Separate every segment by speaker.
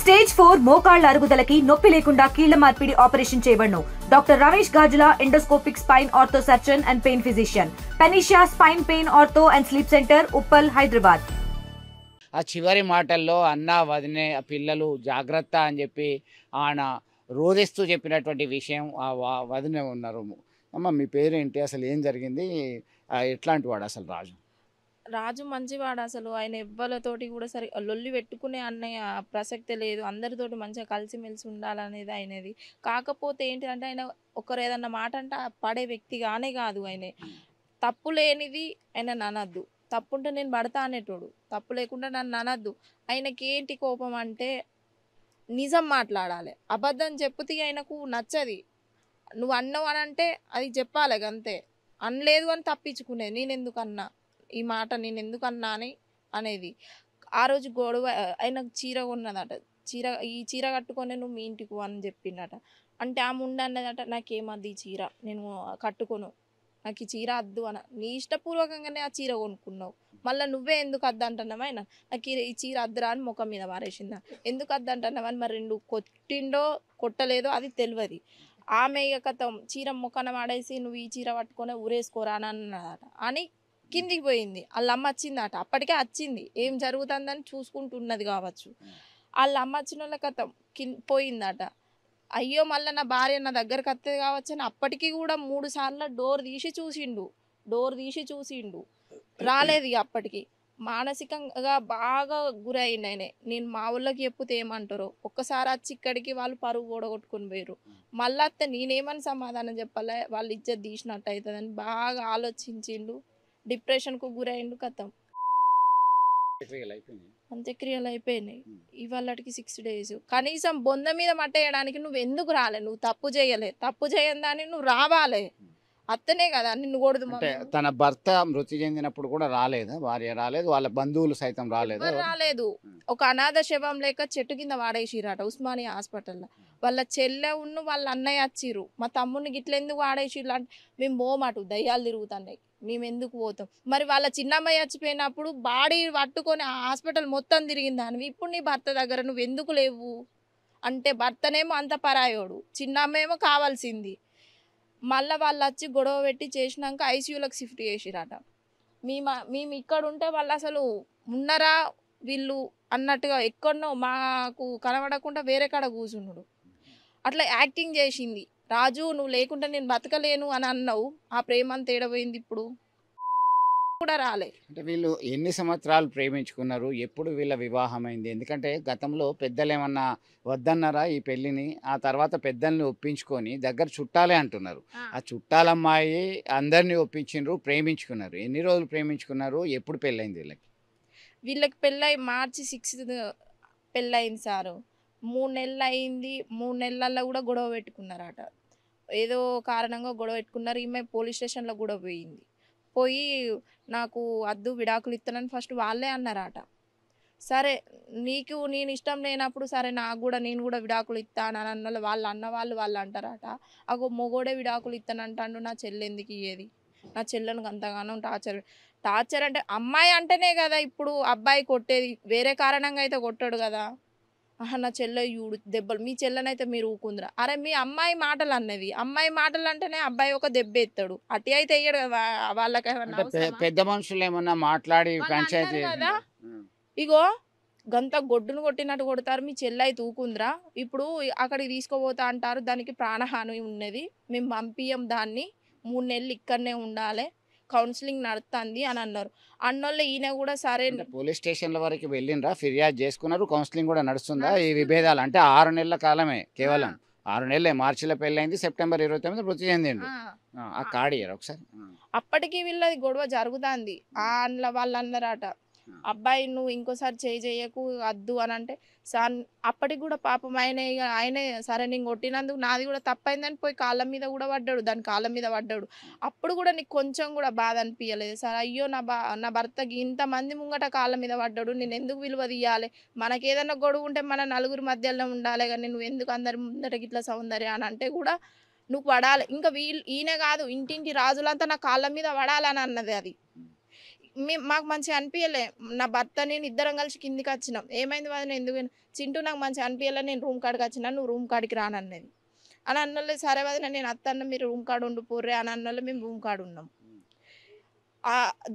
Speaker 1: Stage 4 మోకాళ్ల అరుగుదలకి నొప్పి లేకుండా కీళ్ల మార్పిడి ఆపరేషన్ చేయబడును. Doctor Ramesh Gajula, endoscopic spine ortho surgeon and pain physician, పెనిషియా spine pain ortho and sleep center, Uppal, Hyderabad.
Speaker 2: ఆ చివరి మాటల్లో అన్న వదినే పిల్లలు జాగ్రత్త అని చెప్పి ఆయన రోధిస్తూ చెప్పినటువంటి విషయం ఆ వదినే ఉన్నారు. అమ్మ మీ పేరేంటి, అసలు ఏం జరిగింది, ఎట్లాంటి వాడు అసలు రాజు?
Speaker 3: రాజు మంచివాడు. అసలు ఆయన ఎవ్వలతోటి కూడా సరే లొల్లి పెట్టుకునే అన్నయ్య ప్రసక్తే లేదు. అందరితోటి మంచిగా కలిసిమెలిసి ఉండాలనేది ఆయనది. కాకపోతే ఏంటంటే ఆయన ఒకరు ఏదన్నా మాట అంటే పడే వ్యక్తిగానే కాదు. ఆయన తప్పు లేనిది ఆయన అనద్దు, తప్పుంటే నేను పడతా అనేటోడు, తప్పు లేకుండా నన్ను అనద్దు. ఆయనకి ఏంటి కోపం అంటే నిజం మాట్లాడాలి, అబద్ధం చెప్పుతే ఆయనకు నచ్చది. నువ్వు అన్నావు అని అంటే అది చెప్పాలి అంతే, అనలేదు అని తప్పించుకునేది. నేను ఎందుకు అన్నా ఈ మాట, నేను ఎందుకు అన్నా అని అనేది. ఆ రోజు గొడవ ఆయనకు చీర కొన్నదట, ఈ చీర కట్టుకొని నువ్వు మీ ఇంటికి అని చెప్పిండట. అంటే ఆమె ఉండన్నదట, నాకేమద్దు ఈ చీర, నేను కట్టుకోను, నాకు ఈ చీర వద్దు అన్న. నీ ఇష్టపూర్వకంగానే ఆ చీర కొనుక్కున్నావు, మళ్ళీ నువ్వే ఎందుకు వద్దు అంటున్నావు? ఆయన నాకు ఈ చీర వద్దురా అని ముఖం మీద పారేసిందా. ఎందుకు వద్దు అంటున్నావు అని, మరి రెండు కొట్టిండో కొట్టలేదో అది తెలియదు. ఆమె ఇక కథం చీర ముఖాన వాడేసి నువ్వు ఈ చీర పట్టుకొని ఊరేసుకోరా అని అన్నదట. అని కిందికి పోయింది. వాళ్ళ అమ్మ వచ్చిందట, అప్పటికే వచ్చింది, ఏం జరుగుతుందని చూసుకుంటున్నది కావచ్చు. వాళ్ళ అమ్మ వచ్చిన వాళ్ళ కథం పోయిందట. అయ్యో మళ్ళీ నా భార్య నా దగ్గరకు వస్తుంది కావచ్చు అని అప్పటికి కూడా 3 సార్లు డోర్ తీసి చూసిండు, రాలేదు. అప్పటికి మానసికంగా బాగా గురైండు ఆయన. నేను మా ఊళ్ళకి చెప్పుతే ఏమంటారో, ఒక్కసారి వచ్చి ఇక్కడికి వాళ్ళు పరువు ఓడగొట్టుకుని పోయారు. మళ్ళీ అత్తే నేనేమని సమాధానం చెప్పాలి, వాళ్ళు ఇజ్జత్ తీసినట్టు అవుతుందని బాగా ఆలోచించిండు, డిప్రెషన్కు గురైండు. కథం అంత్యక్రియలు అయిపోయినాయి. ఇవాళకి 6 days. కనీసం బొంద మీద మట్టేయడానికి నువ్వు ఎందుకు రాలే? నువ్వు తప్పు చేయలే, తప్పు చేయని దాన్ని నువ్వు రావాలే, అత్తనే కదా నిన్ను కొడుదు.
Speaker 2: తన భర్త మృతి చెందినప్పుడు కూడా రాలేదా? భార్య రాలేదు, వాళ్ళ బంధువులు సైతం రాలేదు.
Speaker 3: ఒక అనాథ శవం లేక చెట్టు కింద వాడేసిరట ఉస్మానియా హాస్పిటల్లో. వాళ్ళ చెల్లె ఉన్న వాళ్ళ అన్నయ్య వచ్చిర్రు, మా తమ్ముడిని గిట్ల ఎందుకు వాడేసిర్రు అంటే, మేము పోమాటు దయ్యాలు తిరుగుతున్నాయి, మేము ఎందుకు పోతాం? మరి వాళ్ళ చిన్నమ్మాయి చచ్చిపోయినప్పుడు బాడీ పట్టుకొని ఆ హాస్పిటల్ మొత్తం తిరిగింది దానివి. ఇప్పుడు నీ భర్త దగ్గర నువ్వు ఎందుకు లేవు అంటే, భర్తనేమో అంత పరాయోడు, చిన్నమ్మేమో కావాల్సింది. మళ్ళీ వాళ్ళు వచ్చి గొడవ పెట్టి చేసినాక ఐసీయూలకు షిఫ్ట్ చేసిరట. మేము ఇక్కడ ఉంటే వాళ్ళు అసలు ఉన్నారా వీళ్ళు అన్నట్టుగా ఎక్కడనో మాకు కనబడకుండా వేరే కాడ కూర్చున్నాడు. అట్లా యాక్టింగ్ చేసింది. రాజు నువ్వు లేకుంటే నేను బతకలేను అని అన్నావు, ఆ ప్రేమ అంత ఏడపోయింది ఇప్పుడు కూడా రాలే.
Speaker 2: అంటే వీళ్ళు ఎన్ని సంవత్సరాలు ప్రేమించుకున్నారు, ఎప్పుడు వీళ్ళ వివాహం అయింది? ఎందుకంటే గతంలో పెద్దలు ఏమన్నా వద్దన్నారా ఈ పెళ్ళిని? ఆ తర్వాత పెద్దల్ని ఒప్పించుకొని దగ్గర చుట్టాలే అంటున్నారు. ఆ చుట్టాలమ్మాయి అందరినీ ఒప్పించిండ్రు, ప్రేమించుకున్నారు. ఎన్ని రోజులు ప్రేమించుకున్నారు, ఎప్పుడు పెళ్ళైంది
Speaker 3: వీళ్ళకి పెళ్ళై March 6th పెళ్ళయింది సారు. 3 నెలలు అయింది. 3 నెలల్లో కూడా గొడవ పెట్టుకున్నారట. ఏదో కారణంగా గొడవ పెట్టుకున్నారు. ఈమె పోలీస్ స్టేషన్లో కూడా పోయి నాకు వద్దు విడాకులు ఇస్తానని ఫస్ట్ వాళ్ళే అన్నారట. సరే నీకు నేను ఇష్టం లేనప్పుడు సరే నేను కూడా విడాకులు ఇస్తాను అని అన్న వాళ్ళు అంటారట. అగో మొగోడే విడాకులు ఇస్తానంటాడు, నా చెల్లి ఎందుకు ఇయ్యేది? నా చెల్లెనికి అంతగానో టార్చర్ అంటే అమ్మాయి అంటేనే కదా ఇప్పుడు అబ్బాయి కొట్టేది, వేరే కారణంగా అయితే కొట్టాడు కదా. నా చెల్లె చూడు దెబ్బలు, మీ చెల్లెనైతే మీరు ఊకుందిరా. అరే మీ అమ్మాయి మాటలు అన్నది, అమ్మాయి మాటలు అంటేనే అబ్బాయి ఒక దెబ్బ ఎత్తాడు, అట్టి అయితే వేయడు కదా. వాళ్ళకి
Speaker 2: పెద్ద మనుషులు ఏమన్నా మాట్లాడి పంచాయతీ
Speaker 3: కదా, ఇగో గంత గొడ్డును కొట్టినట్టు కొడతారు, మీ చెల్లె అయితే ఊకుందిరా, ఇప్పుడు అక్కడికి తీసుకోపోతా అంటారు, దానికి ప్రాణహాని ఉన్నది, మేము పంపియం దాన్ని, 3 నెలలు ఇక్కడనే ఉండాలి, కౌన్సిలింగ్ నడుస్తుంది అని అన్నారు. అన్నోళ్ళు ఈయన కూడా సరే
Speaker 2: పోలీస్ స్టేషన్ల వరకు వెళ్ళిండ్రా, ఫిర్యాదు చేసుకున్నారు, కౌన్సిలింగ్ కూడా నడుస్తుందా? ఈ విభేదాలు అంటే 6 నెలల కాలమే, కేవలం 6 నెలలే. మార్చిలో పెళ్ళైంది, September 29 మృతి చెందిండు. ఆ కాడియర్ ఒకసారి.
Speaker 3: అప్పటికి వీళ్ళది గొడవ జరుగుతుంది. వాళ్ళు అన్నారట, అబ్బాయి నువ్వు ఇంకోసారి చేయకు వద్దు అని అంటే, అప్పటికి కూడా పాపం ఆయనే సరే నేను కొట్టినందుకు నాది కూడా తప్పైందని పోయి కాళ్ళ మీద కూడా పడ్డాడు, దాని కాళ్ళ మీద పడ్డాడు. అప్పుడు కూడా నీకు కొంచెం కూడా బాధ అనిపించలేదు సార్? అయ్యో నా భర్తకి ఇంతమంది ముంగట కాళ్ళ మీద పడ్డాడు, నేను ఎందుకు విలువ తీయాలి? మనకేదన్నా గొడవ ఉంటే మన నలుగురు మధ్యలో ఉండాలి కానీ నువ్వు ఎందుకు అందరి ముందటకి ఇట్లా సౌందర్య అని అంటే కూడా నువ్వు పడాలి. ఇంకా ఈయనే కాదు, ఇంటింటి రాజులంతా నా కాళ్ళ మీద పడాలని అన్నది. అది మాకు మంచిగా అనిపించలే. నా భర్త నేను ఇద్దరం కలిసి కిందికి వచ్చినాం. ఏమైంది వదిన ఎందుకు చింటూ నాకు మంచిగా అనిపించలే, నేను రూమ్ కాడికి వచ్చినా, నువ్వు రూమ్ కాడికి రానన్నది. అని అన్నోళ్ళే సరే వదిన నేను అత్తన్న మీరు రూమ్ కాడ ఉండిపోర్రే అని అన్నోళ్ళే మేము రూమ్ కాడ ఉన్నాం.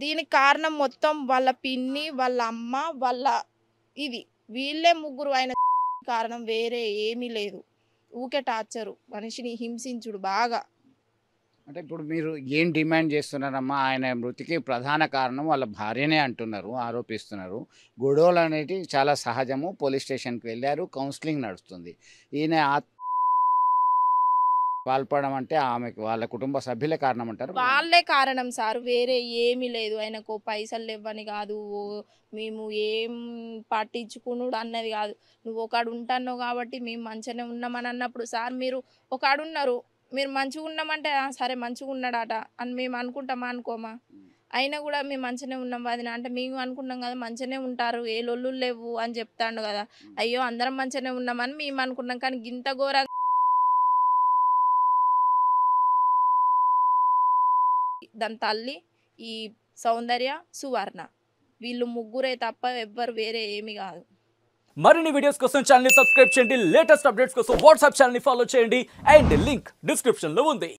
Speaker 3: దీనికి కారణం మొత్తం వాళ్ళ పిన్ని, వాళ్ళ అమ్మ, వాళ్ళ వీళ్ళే ముగ్గురు ఆయన కారణం, వేరే ఏమీ లేదు. ఊకే టార్చరు, మనిషిని హింసించుడు బాగా.
Speaker 2: అంటే ఇప్పుడు మీరు ఏం డిమాండ్ చేస్తున్నారమ్మా? ఆయన మృతికి ప్రధాన కారణం వాళ్ళ భార్యనే అంటున్నారు, ఆరోపిస్తున్నారు. గొడవలు అనేవి చాలా సహజము. పోలీస్ స్టేషన్కి వెళ్ళారు, కౌన్సిలింగ్ నడుస్తుంది. ఈయన పాల్పడడం అంటే ఆమెకు వాళ్ళ కుటుంబ సభ్యులే కారణం అంటారు.
Speaker 3: వాళ్ళే కారణం సార్, వేరే ఏమీ లేదు. ఆయనకు పైసలు లేవని కాదు, మేము ఏం పట్టించుకున్నాడు అన్నది కాదు. నువ్వు ఒకడు ఉంటాన్నావు కాబట్టి మేము మంచిగానే ఉన్నామని అన్నప్పుడు సార్ మీరు ఒకడున్నారు, మీరు మంచిగా ఉన్నామంటే సరే మంచిగా ఉన్నాడట అని మేము అనుకుంటామా అనుకోమా? అయినా కూడా మేము మంచిగానే ఉన్నాం వదిన అంటే మేము అనుకున్నాం కదా మంచిగానే ఉంటారు, ఏ లొల్లు లేవు అని చెప్తాడు కదా. అయ్యో అందరం మంచిగానే ఉన్నామని మేము అనుకున్నాం, కానీ గింత ఘోరంగా దాని తల్లి, ఈ సౌందర్య, సువర్ణ వీళ్ళు ముగ్గురే తప్ప ఎవ్వరు వేరే ఏమి కాదు.
Speaker 4: మరిన్ని వీడియోస్ కోసం ఛానల్ ని సబ్స్క్రైబ్ చేయండి, లేటెస్ట్ అప్డేట్స్ కోసం వాట్సాప్ ఛానల్ ని ఫాలో చేయండి అండ్ లింక్ డిస్క్రిప్షన్ లో ఉంది.